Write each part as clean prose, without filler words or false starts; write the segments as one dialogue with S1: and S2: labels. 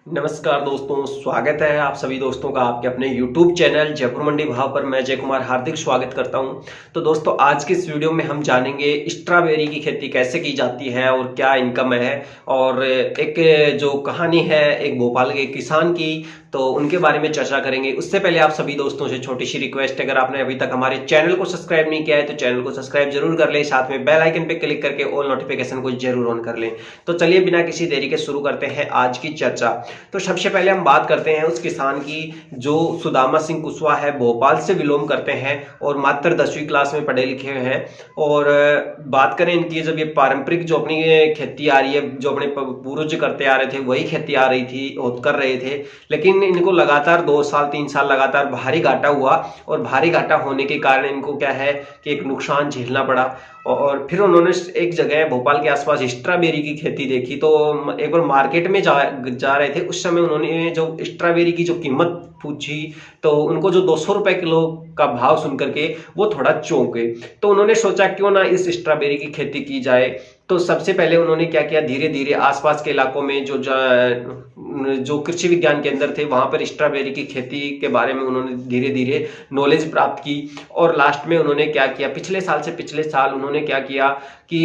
S1: नमस्कार दोस्तों, स्वागत है आप सभी दोस्तों का आपके अपने YouTube चैनल जयपुर मंडी भाव पर। मैं जय कुमार हार्दिक स्वागत करता हूं। तो दोस्तों, आज की इस वीडियो में हम जानेंगे स्ट्रॉबेरी की खेती कैसे की जाती है और क्या इनकम है, और एक जो कहानी है एक भोपाल के किसान की, तो उनके बारे में चर्चा करेंगे। उससे पहले आप सभी दोस्तों से छोटी सी रिक्वेस्ट है, अगर आपने अभी तक हमारे चैनल को सब्सक्राइब नहीं किया है तो चैनल को सब्सक्राइब जरूर कर लें, साथ में बेल आइकन पे क्लिक करके ऑल नोटिफिकेशन को जरूर ऑन कर लें। तो चलिए बिना किसी देरी के शुरू करते हैं आज की चर्चा। तो सबसे पहले हम बात करते हैं उस किसान की जो सुदामा सिंह कुशवाहा है, भोपाल से बिलोंग करते हैं और मात्र 10वीं क्लास में पढ़े लिखे हुए हैं। और बात करें इनकी, जब ये पारंपरिक जो अपनी खेती आ रही है, जो अपने पूर्वज करते आ रहे थे वही खेती आ रही थी और कर रहे थे, लेकिन इनको लगातार 2 साल 3 साल लगातार भारी घाटा हुआ। और भारी घाटा होने के कारण इनको क्या है कि एक नुकसान झेलना पड़ा। और फिर उन्होंने एक जगह भोपाल के आसपास स्ट्रॉबेरी की खेती देखी। तो एक बार मार्केट में जा रहे थे, उस समय उन्होंने जो स्ट्रॉबेरी की जो कीमत पूछी, तो उनको जो 200 रुपए किलो का भाव सुन करके वो थोड़ा चौंक गए। तो उन्होंने सोचा क्यों ना इस स्ट्रॉबेरी की खेती की जाए। तो सबसे पहले उन्होंने क्या किया, धीरे धीरे आसपास के इलाकों में जो कृषि विज्ञान केंद्र थे वहां पर स्ट्रॉबेरी की खेती के बारे में उन्होंने धीरे धीरे नॉलेज प्राप्त की। और लास्ट में उन्होंने क्या किया, पिछले साल उन्होंने क्या किया कि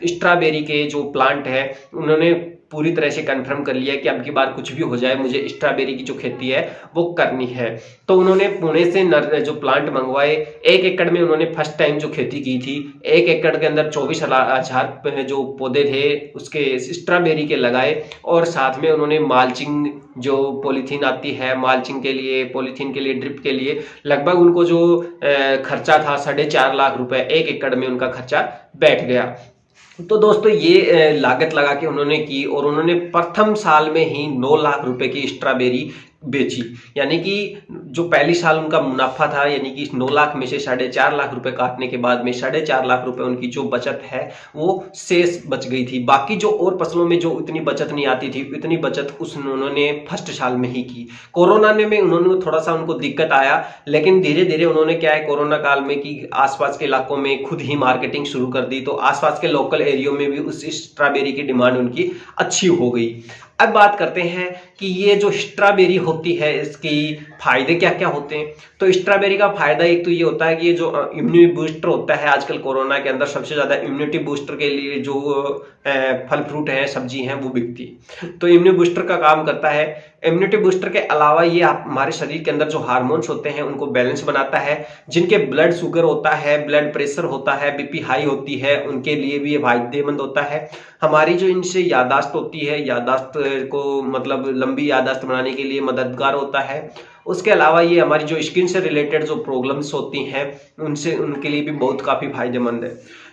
S1: स्ट्रॉबेरी के जो प्लांट है उन्होंने पूरी तरह से कंफर्म कर लिया कि अब की बार कुछ भी हो जाए मुझे स्ट्रॉबेरी की जो खेती है वो करनी है। तो उन्होंने पुणे से जो प्लांट मंगवाए। 1 एकड़ में उन्होंने फर्स्ट टाइम जो खेती की थी, 1 एकड़ के अंदर 24,000 जो पौधे थे उसके स्ट्रॉबेरी के लगाए। और साथ में उन्होंने माल्चिंग, जो पॉलीथीन आती है माल्चिंग के लिए, पॉलीथीन के लिए, ड्रिप के लिए, लगभग उनको जो खर्चा था 4.5 लाख रुपए 1 एकड़ में उनका खर्चा बैठ गया। तो दोस्तों, ये लागत लगा के उन्होंने की और उन्होंने प्रथम साल में ही 9 लाख रुपए की स्ट्रॉबेरी बेची। यानी कि जो पहली साल उनका मुनाफा था, यानी कि 9 लाख में से 4.5 लाख रुपए काटने के बाद में 4.5 लाख रुपए उनकी जो बचत है वो शेष बच गई थी। बाकी जो और फसलों में जो इतनी बचत नहीं आती थी, इतनी बचत उन्होंने फर्स्ट साल में ही की। कोरोना में उन्होंने थोड़ा सा उनको दिक्कत आया, लेकिन धीरे धीरे उन्होंने क्या है, कोरोना काल में कि आसपास के इलाकों में खुद ही मार्केटिंग शुरू कर दी। तो आसपास के लोकल एरियो में भी उस स्ट्रॉबेरी की डिमांड उनकी अच्छी हो गई। अब बात करते हैं कि ये जो स्ट्रॉबेरी होती है इसकी फायदे क्या क्या होते हैं। तो स्ट्रॉबेरी का फायदा एक तो ये होता है कि ये जो इम्यूनिटी बूस्टर होता है, आजकल कोरोना के अंदर सबसे ज्यादा इम्यूनिटी बूस्टर के लिए जो फल फ्रूट है, सब्जी है, वो बिकती है। तो इम्यूनिटी बूस्टर का काम करता है। इम्यूनिटी बूस्टर के अलावा ये हमारे शरीर के अंदर जो हार्मोन्स होते हैं उनको बैलेंस बनाता है। जिनके ब्लड शुगर होता है, ब्लड प्रेशर होता है, बीपी हाई होती है, उनके लिए भी ये फायदेमंद होता है। हमारी जो इनसे यादाश्त होती है, यादाश्त को मतलब लंबी यादाश्त बनाने के लिए मददगार होता है। उसके अलावा ये हमारी जो स्किन से रिलेटेड जो प्रॉब्लम्स होती हैं उनके लिए भी बहुत काफी फायदेमंद है।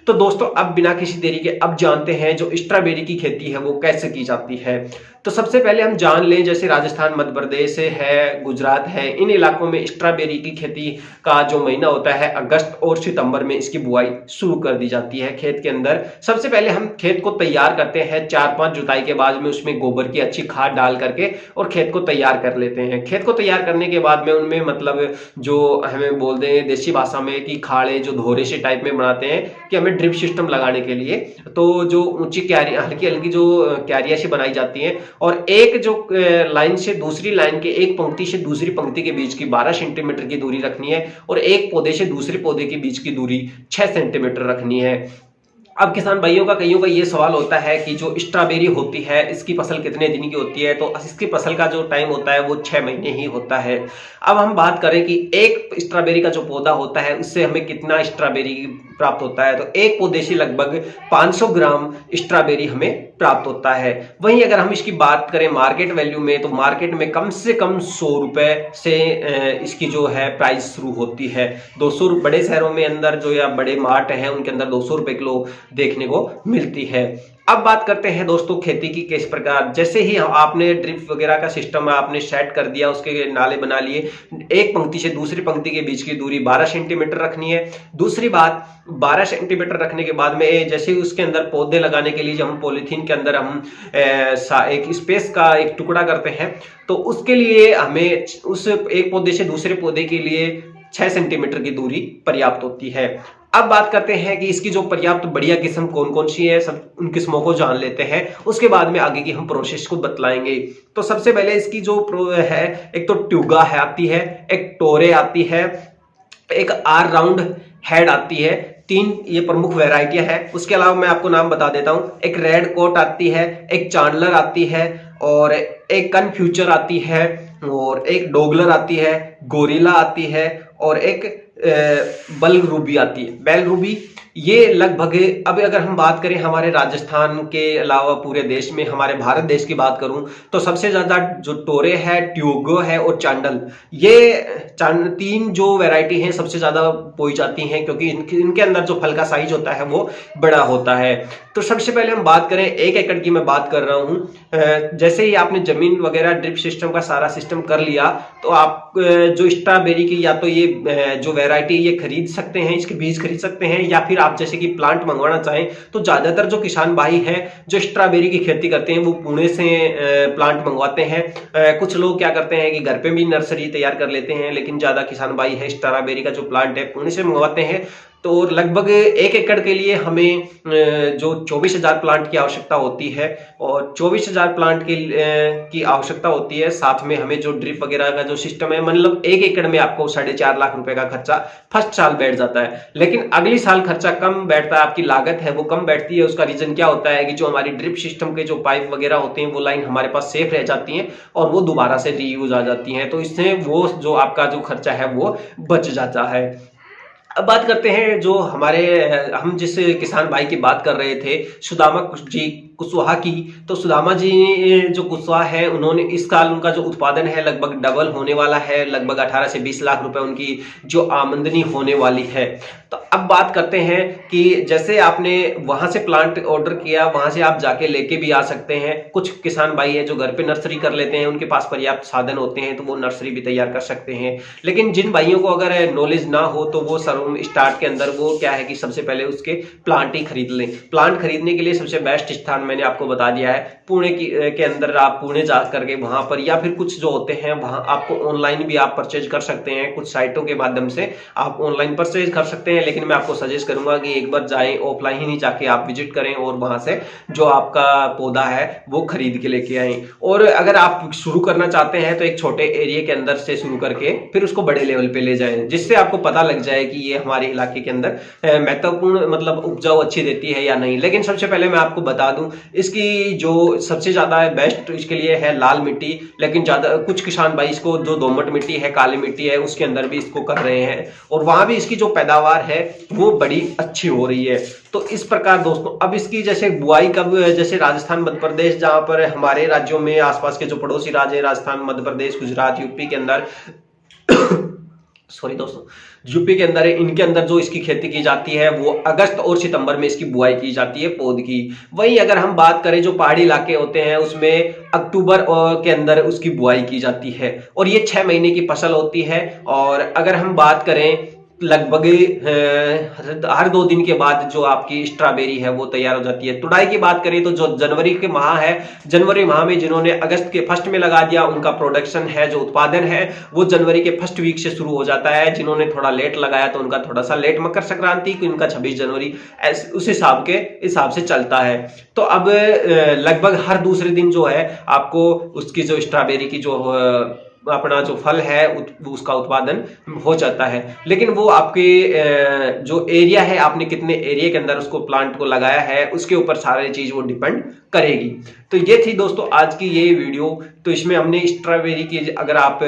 S1: तो दोस्तों, अब बिना किसी देरी के अब जानते हैं जो स्ट्रॉबेरी की खेती है वो कैसे की जाती है। तो सबसे पहले हम जान लें, जैसे राजस्थान, मध्य प्रदेश है, गुजरात है, इन इलाकों में स्ट्रॉबेरी की खेती का जो महीना होता है अगस्त और सितंबर में इसकी बुआई शुरू कर दी जाती है खेत के अंदर। सबसे पहले हम खेत को तैयार करते हैं, 4-5 जुताई के बाद में उसमें गोबर की अच्छी खाद डाल करके और खेत को तैयार कर लेते हैं। खेत को तैयार करने के बाद में उनमें मतलब जो हमें बोलते हैं देसी भाषा में कि खाड़े जो धोरे से टाइप में बनाते हैं कि हमें ड्रिप सिस्टम लगाने के लिए। तो जो ऊंची क्यारी, हल्की हल्की जो क्यारियां से बनाई जाती हैं, और एक जो लाइन से दूसरी लाइन के, एक पंक्ति से दूसरी पंक्ति के बीच की 12 सेंटीमीटर की दूरी रखनी है, और एक पौधे से दूसरे पौधे के बीच की दूरी 6 सेंटीमीटर रखनी है। अब किसान भाइयों का कईयों का ये सवाल होता है कि जो स्ट्रॉबेरी होती है इसकी फसल कितने दिन की होती है। तो इसकी फसल का जो टाइम होता है वो 6 महीने ही होता है। अब हम बात करें कि एक स्ट्रॉबेरी का जो पौधा होता है उससे हमें कितना स्ट्रॉबेरी प्राप्त होता है। तो एक पौधे से लगभग 500 ग्राम स्ट्रॉबेरी हमें प्राप्त होता है। वहीं अगर हम इसकी बात करें मार्केट वैल्यू में, तो मार्केट में कम से कम 100 रुपए से इसकी जो है प्राइस शुरू होती है। 200 बड़े शहरों में अंदर जो या बड़े मार्ट हैं उनके अंदर 200 रुपए किलो देखने को मिलती है। अब बात करते हैं दोस्तों खेती की किस प्रकार। जैसे ही आपने ड्रिप वगैरह का सिस्टम आपने सेट कर दिया, उसके नाले बना लिए, एक पंक्ति से दूसरी पंक्ति के बीच की दूरी 12 सेंटीमीटर रखनी है। दूसरी बात, 12 सेंटीमीटर रखने के बाद में जैसे उसके अंदर पौधे लगाने के लिए जब हम पॉलीथीन के अंदर हम एक स्पेस का एक टुकड़ा करते हैं, तो उसके लिए हमें उस एक पौधे से दूसरे पौधे के लिए 6 सेंटीमीटर की दूरी पर्याप्त होती है। अब बात करते हैं कि इसकी जो पर्याप्त बढ़िया किस्म कौन कौन सी है, सब उन किस्मों को जान लेते हैं, उसके बाद में आगे की हम प्रोसेस को बतलाएंगे। तो सबसे पहले इसकी जो प्रो है, एक तो ट्यूगा है आती है, एक टोरे आती है, एक आर राउंड हेड आती है। तीन ये प्रमुख वैरायटियां हैं। उसके अलावा मैं आपको नाम बता देता हूं, एक रेड कोट आती है, एक चांडलर आती है, और एक कन्फ्यूचर आती है, और एक डोगलर आती है, गोरिल्ला आती है, और एक बल रूबी आती है, बेल रूबी। ये लगभग, अब अगर हम बात करें हमारे राजस्थान के अलावा पूरे देश में, हमारे भारत देश की बात करूं तो सबसे ज्यादा जो टोरे है, ट्यूगो है और चांडल, ये तीन जो वैरायटी हैं सबसे ज्यादा बोई जाती हैं, क्योंकि इनके अंदर जो फल का साइज होता है वो बड़ा होता है। तो सबसे पहले हम बात करें 1 एकड़ की, मैं बात कर रहा हूं। जैसे ही आपने जमीन वगैरह ड्रिप सिस्टम का सारा सिस्टम कर लिया, तो आप जो स्ट्रॉबेरी की या तो ये जो वैरायटी ये खरीद सकते हैं, इसके बीज खरीद सकते हैं, या फिर आप जैसे कि प्लांट मंगवाना चाहें तो ज्यादातर जो किसान भाई हैं जो स्ट्रॉबेरी की खेती करते हैं वो पुणे से प्लांट मंगवाते हैं। कुछ लोग क्या करते हैं कि घर पे भी नर्सरी तैयार कर लेते हैं, लेकिन ज्यादा किसान भाई है स्ट्रॉबेरी का जो प्लांट है पुणे से मंगवाते हैं। तो लगभग 1 एकड़ के लिए हमें जो 24,000 प्लांट की आवश्यकता होती है, और 24,000 प्लांट की आवश्यकता होती है। साथ में हमें जो ड्रिप वगैरह का जो सिस्टम है, मतलब 1 एकड़ में आपको 4.5 लाख रुपए का खर्चा फर्स्ट साल बैठ जाता है। लेकिन अगली साल खर्चा कम बैठता है, आपकी लागत है वो कम बैठती है। उसका रीजन क्या होता है कि जो हमारी ड्रिप सिस्टम के जो पाइप वगैरह होते हैं वो लाइन हमारे पास सेफ रह जाती है और वो दोबारा से रीयूज आ जाती है। तो इससे वो जो आपका जो खर्चा है वो बच जाता है। अब बात करते हैं जो हमारे, हम जिस किसान भाई की बात कर रहे थे, सुदामा जी कुशवाहा की। तो सुदामा जी जो कुशवाहा है, उन्होंने इस साल उनका जो उत्पादन है लगभग डबल होने वाला है। लगभग 18 से 20 लाख रुपए उनकी जो आमदनी होने वाली है। तो अब बात करते हैं कि जैसे आपने वहां से प्लांट ऑर्डर किया, वहां से आप जाके लेके भी आ सकते हैं। कुछ किसान भाई है जो घर पे नर्सरी कर लेते हैं, उनके पास पर्याप्त साधन होते हैं तो वो नर्सरी भी तैयार कर सकते हैं। लेकिन जिन भाइयों को अगर नॉलेज ना हो तो वो स्टार्ट के अंदर वो क्या है कि सबसे पहले उसके प्लांट ही खरीद लें। प्लांट खरीदने के लिए सबसे बेस्ट स्थान मैंने आपको बता दिया है, पुणे के अंदर आप पुणे जा करके वहां पर, या फिर कुछ जो होते हैं वहां आपको ऑनलाइन भी आप परचेज कर सकते हैं। कुछ साइटों के माध्यम से आप ऑनलाइन परचेज कर सकते हैं, लेकिन मैं आपको सजेस्ट करूंगा कि एक बार जाएं, ऑफलाइन ही नहीं जाके आप विजिट करें और वहां से जो आपका पौधा है वो खरीद के लेके आए। और अगर आप शुरू करना चाहते हैं तो एक छोटे एरिया के अंदर से शुरू करके फिर उसको बड़े लेवल पे ले जाएं, जिससे आपको पता लग जाए कि ये हमारे इलाके के अंदर महत्वपूर्ण मतलब उपजाऊ अच्छी देती है या नहीं। लेकिन सबसे पहले मैं आपको बता दूं, इसकी जो सबसे ज्यादा बेस्ट इसके लिए है लाल मिट्टी। लेकिन ज्यादा कुछ किसान भाई इसको जो दोमट मिट्टी है, काली मिट्टी है, उसके अंदर भी इसको कर रहे हैं, और वहां भी इसकी जो पैदावार है वो बड़ी अच्छी हो रही है। तो इस प्रकार दोस्तों, अब इसकी जैसे बुआई कब, जैसे राजस्थान मध्य प्रदेश, जहां पर हमारे राज्यों में आसपास के जो पड़ोसी राज्य है, राजस्थान मध्य प्रदेश गुजरात यूपी के अंदर सॉरी दोस्तों, यूपी के अंदर, इनके अंदर जो इसकी खेती की जाती है वो अगस्त और सितंबर में इसकी बुआई की जाती है पौध की। वहीं अगर हम बात करें जो पहाड़ी इलाके होते हैं उसमें अक्टूबर के अंदर उसकी बुआई की जाती है, और ये 6 महीने की फसल होती है। और अगर हम बात करें लगभग हर 2 दिन के बाद जो आपकी स्ट्रॉबेरी है वो तैयार हो जाती है। तुड़ाई की बात करें तो जो जनवरी के माह है, जनवरी माह में जिन्होंने अगस्त के फर्स्ट में लगा दिया, उनका प्रोडक्शन है, जो उत्पादन है वो जनवरी के फर्स्ट वीक से शुरू हो जाता है। जिन्होंने थोड़ा लेट लगाया तो उनका थोड़ा सा लेट मकर संक्रांति, उनका 26 जनवरी उस हिसाब से चलता है। तो अब लगभग हर दूसरे दिन जो है आपको उसकी जो स्ट्रॉबेरी की जो अपना जो फल है उसका उत्पादन हो जाता है। लेकिन वो आपके जो एरिया है, आपने कितने एरिया के अंदर उसको प्लांट को लगाया है, उसके ऊपर सारी चीज वो डिपेंड करेगी। तो ये थी दोस्तों आज की ये वीडियो। तो इसमें हमने स्ट्रॉबेरी की, अगर आप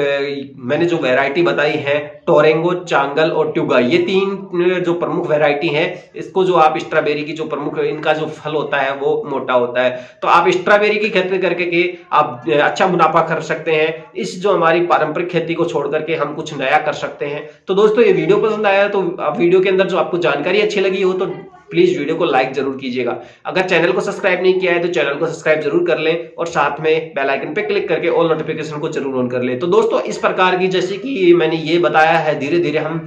S1: मैंने जो वैरायटी बताई है, टोरेंगो, चांगल और ट्यूगा, ये 3 जो प्रमुख वैरायटी है, इसको जो आप स्ट्रॉबेरी की जो प्रमुख, इनका जो फल होता है वो मोटा होता है। तो आप स्ट्रॉबेरी की खेती करके के आप अच्छा मुनाफा कर सकते हैं। इस जो हमारी पारंपरिक खेती को छोड़ करके हम कुछ नया कर सकते हैं। तो दोस्तों ये वीडियो पसंद आया तो वीडियो के अंदर जो आपको जानकारी अच्छी लगी हो तो प्लीज वीडियो को लाइक जरूर कीजिएगा। अगर चैनल को सब्सक्राइब नहीं किया है तो चैनल को सब्सक्राइब जरूर कर लें, और साथ में बेल आइकन पे क्लिक करके ऑल नोटिफिकेशन को जरूर ऑन कर लें। तो दोस्तों इस प्रकार की, जैसे कि मैंने ये बताया है, धीरे धीरे हम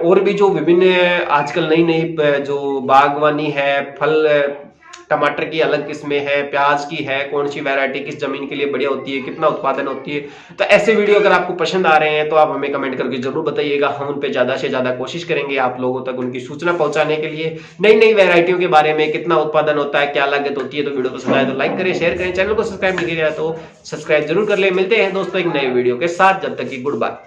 S1: और भी जो विभिन्न आजकल नई नई जो बागवानी है, फल टमाटर की अलग किस्में हैं, प्याज की है, कौन सी वैरायटी किस जमीन के लिए बढ़िया होती है, कितना उत्पादन होती है। तो ऐसे वीडियो अगर आपको पसंद आ रहे हैं तो आप हमें कमेंट करके जरूर बताइएगा। हम उन पे ज्यादा से ज्यादा कोशिश करेंगे आप लोगों तक उनकी सूचना पहुंचाने के लिए। नई नई वैरायटियों के बारे में, कितना उत्पादन होता है, क्या लागत होती है। तो वीडियो पसंद आए तो लाइक करें, शेयर करें, चैनल को सब्सक्राइब नहीं किया तो सब्सक्राइब जरूर कर ले। मिलते हैं दोस्तों एक नए वीडियो के साथ, जब तक की गुड बाय।